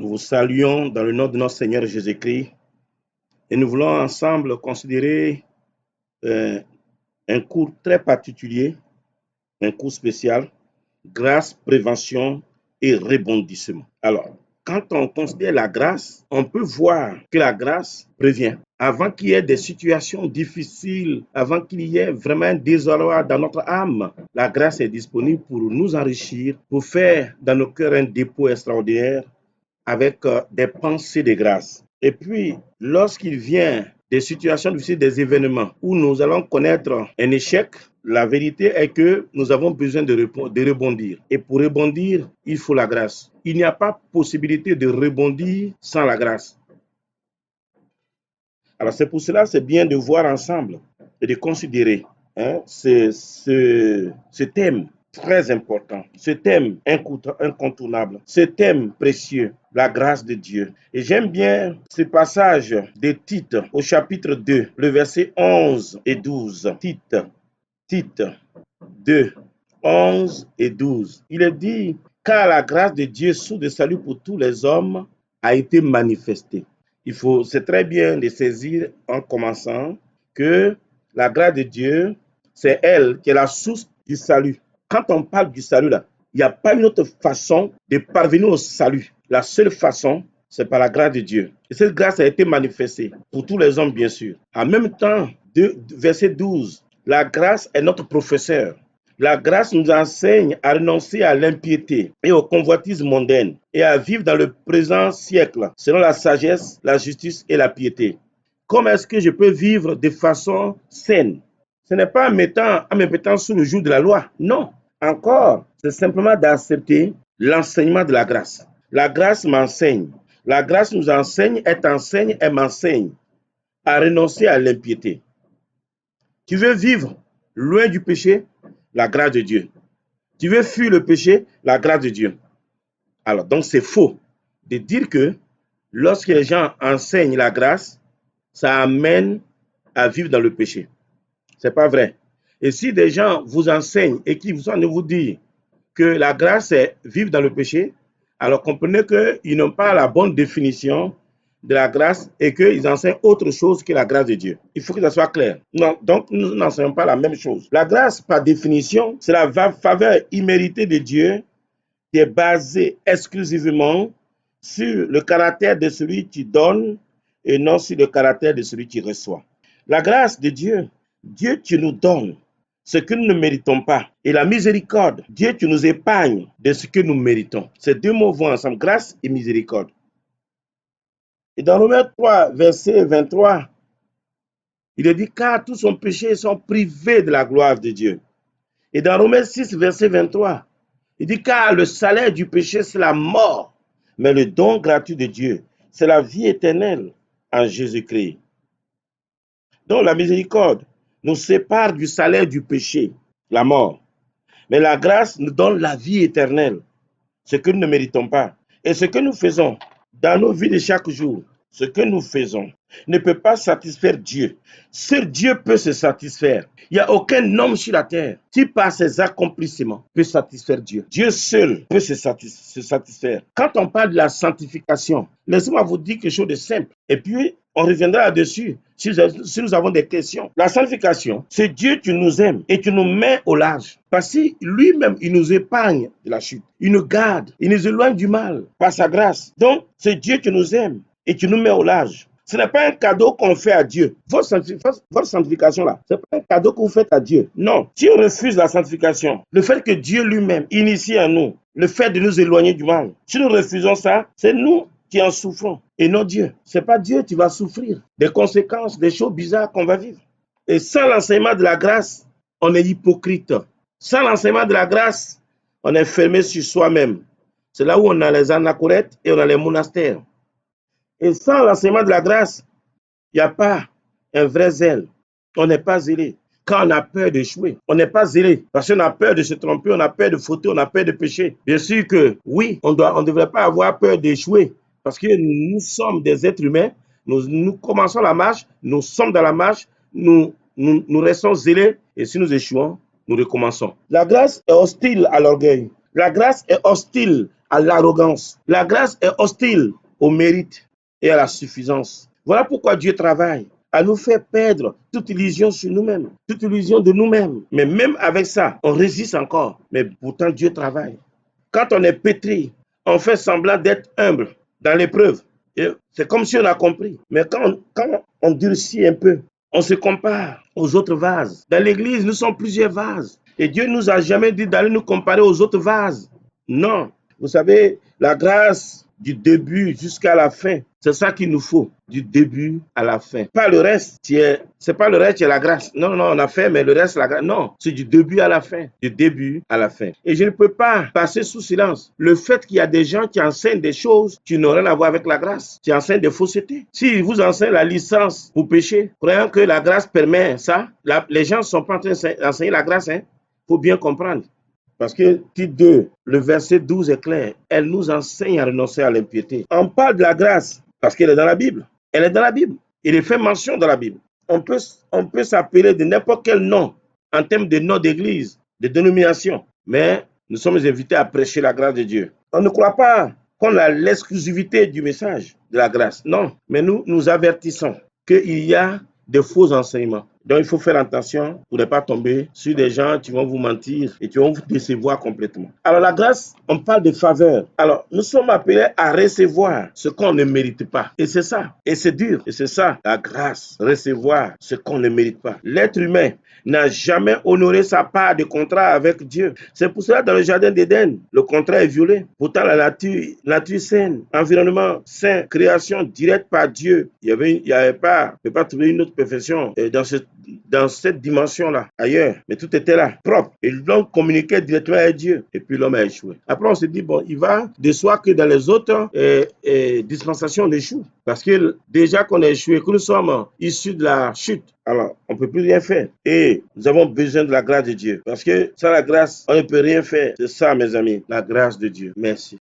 Nous vous saluons dans le nom de notre Seigneur Jésus-Christ et nous voulons ensemble considérer un cours très particulier, un cours spécial, grâce, prévention et rebondissement. Alors, quand on considère la grâce, on peut voir que la grâce prévient. Avant qu'il y ait des situations difficiles, avant qu'il y ait vraiment un désarroi dans notre âme, la grâce est disponible pour nous enrichir, pour faire dans nos cœurs un dépôt extraordinaire avec des pensées de grâce. Et puis, lorsqu'il vient des situations difficiles, des événements où nous allons connaître un échec, la vérité est que nous avons besoin de rebondir. Et pour rebondir, il faut la grâce. Il n'y a pas possibilité de rebondir sans la grâce. Alors c'est pour cela, c'est bien de voir ensemble et de considérer ce thème très important, ce thème incontournable, ce thème précieux, la grâce de Dieu. Et j'aime bien ce passage de Tite au chapitre 2, le verset 11 et 12. Tite 2, 11 et 12. Il est dit, car la grâce de Dieu sous de salut pour tous les hommes a été manifestée. C'est très bien de saisir en commençant que la grâce de Dieu, c'est elle qui est la source du salut. Quand on parle du salut, là, il n'y a pas une autre façon de parvenir au salut. La seule façon, c'est par la grâce de Dieu. Et cette grâce a été manifestée pour tous les hommes, bien sûr. En même temps, verset 12, la grâce est notre professeur. La grâce nous enseigne à renoncer à l'impiété et aux convoitises mondaines et à vivre dans le présent siècle selon la sagesse, la justice et la piété. Comment est-ce que je peux vivre de façon saine? Ce n'est pas en me mettant sous le joug de la loi. Non. Encore, c'est simplement d'accepter l'enseignement de la grâce. La grâce m'enseigne. La grâce nous enseigne, elle t'enseigne, elle m'enseigne à renoncer à l'impiété. Tu veux vivre loin du péché? La grâce de Dieu. Tu veux fuir le péché? La grâce de Dieu. Alors, donc c'est faux de dire que lorsque les gens enseignent la grâce, ça amène à vivre dans le péché. C'est pas vrai. Et si des gens vous enseignent et qui vous en vous dire que la grâce c'est vivre dans le péché, alors comprenez qu'ils n'ont pas la bonne définition de la grâce et qu'ils enseignent autre chose que la grâce de Dieu. Il faut que ça soit clair. Non, donc nous n'enseignons pas la même chose. La grâce, par définition, c'est la faveur imméritée de Dieu qui est basée exclusivement sur le caractère de celui qui donne et non sur le caractère de celui qui reçoit. La grâce de Dieu, Dieu tu nous donnes ce que nous ne méritons pas. Et la miséricorde, Dieu tu nous épargnes de ce que nous méritons. Ces deux mots vont ensemble, grâce et miséricorde. Et dans Romains 3, verset 23, il est dit, car tous son péché sont privés de la gloire de Dieu. Et dans Romains 6, verset 23, il dit, car le salaire du péché, c'est la mort, mais le don gratuit de Dieu, c'est la vie éternelle en Jésus-Christ. Donc la miséricorde nous sépare du salaire du péché, la mort. Mais la grâce nous donne la vie éternelle, ce que nous ne méritons pas. Et ce que nous faisons dans nos vies de chaque jour, ce que nous faisons ne peut pas satisfaire Dieu. Seul Dieu peut se satisfaire. Il n'y a aucun homme sur la terre qui, par ses accomplissements, peut satisfaire Dieu. Dieu seul peut se satisfaire. Quand on parle de la sanctification, laissez-moi vous dire quelque chose de simple. Et puis, on reviendra là-dessus si nous avons des questions. La sanctification, c'est Dieu qui nous aime et qui nous met au large. Parce que lui-même, il nous épargne de la chute. Il nous garde, il nous éloigne du mal par sa grâce. Donc, c'est Dieu qui nous aime et qui nous met au large. Ce n'est pas un cadeau qu'on fait à Dieu. Votre sanctification là, ce n'est pas un cadeau que vous faites à Dieu. Non. Si on refuse la sanctification, le fait que Dieu lui-même initie en nous, le fait de nous éloigner du mal, si nous refusons ça, c'est nous qui en souffrons et non Dieu. Ce n'est pas Dieu qui va souffrir des conséquences, des choses bizarres qu'on va vivre. Et sans l'enseignement de la grâce, on est hypocrite. Sans l'enseignement de la grâce, on est fermé sur soi-même. C'est là où on a les anachorètes et on a les monastères. Et sans l'enseignement de la grâce, il n'y a pas un vrai zèle. On n'est pas zélé. Quand on a peur d'échouer, on n'est pas zélé. Parce qu'on a peur de se tromper, on a peur de fauter, on a peur de pécher. Bien sûr que oui, on ne devrait pas avoir peur d'échouer. Parce que nous sommes des êtres humains. Nous commençons la marche, nous sommes dans la marche, nous restons zélés. Et si nous échouons, nous recommençons. La grâce est hostile à l'orgueil. La grâce est hostile à l'arrogance. La grâce est hostile au mérite et à la suffisance. Voilà pourquoi Dieu travaille à nous faire perdre toute illusion sur nous-mêmes, toute illusion de nous-mêmes. Mais même avec ça, on résiste encore. Mais pourtant, Dieu travaille. Quand on est pétri, on fait semblant d'être humble dans l'épreuve. C'est comme si on a compris. Mais quand on durcit un peu, on se compare aux autres vases. Dans l'église, nous sommes plusieurs vases. Et Dieu ne nous a jamais dit d'aller nous comparer aux autres vases. Non. Vous savez, la grâce du début jusqu'à la fin, c'est ça qu'il nous faut, du début à la fin. Pas le reste, c'est pas le reste qui est la grâce. Non, non, on a fait, mais le reste, la grâce. Non, c'est du début à la fin. Du début à la fin. Et je ne peux pas passer sous silence le fait qu'il y a des gens qui enseignent des choses qui n'ont rien à voir avec la grâce, qui enseignent des faussetés. Si vous enseignez la licence pour pécher, croyant que la grâce permet ça, les gens ne sont pas en train d'enseigner la grâce, hein. Faut bien comprendre. Parce que Tite 2, le verset 12 est clair. Elle nous enseigne à renoncer à l'impiété. On parle de la grâce parce qu'elle est dans la Bible. Elle est dans la Bible. Il est fait mention dans la Bible. On peut s'appeler de n'importe quel nom en termes de nom d'église, de dénomination. Mais nous sommes invités à prêcher la grâce de Dieu. On ne croit pas qu'on a l'exclusivité du message de la grâce. Non, mais nous avertissons qu'il y a de faux enseignements. Donc, il faut faire attention pour ne pas tomber sur des gens qui vont vous mentir et qui vont vous décevoir complètement. Alors, la grâce, on parle de faveur. Alors, nous sommes appelés à recevoir ce qu'on ne mérite pas. Et c'est ça. Et c'est dur. Et c'est ça, la grâce. Recevoir ce qu'on ne mérite pas. L'être humain n'a jamais honoré sa part de contrat avec Dieu. C'est pour cela, dans le jardin d'Éden, le contrat est violé. Pourtant, la nature saine, environnement sain, création directe par Dieu. Il y avait pas, on ne peut pas trouver une autre perfection dans cette dimension-là, ailleurs. Mais tout était là, propre. Et l'homme communiquait directement avec Dieu. Et puis l'homme a échoué. Après, on se dit, bon, il va de soi que dans les autres dispensations, on échoue. Parce que déjà qu'on a échoué, que nous sommes issus de la chute, alors on ne peut plus rien faire. Et nous avons besoin de la grâce de Dieu. Parce que sans la grâce, on ne peut rien faire. C'est ça, mes amis, la grâce de Dieu. Merci.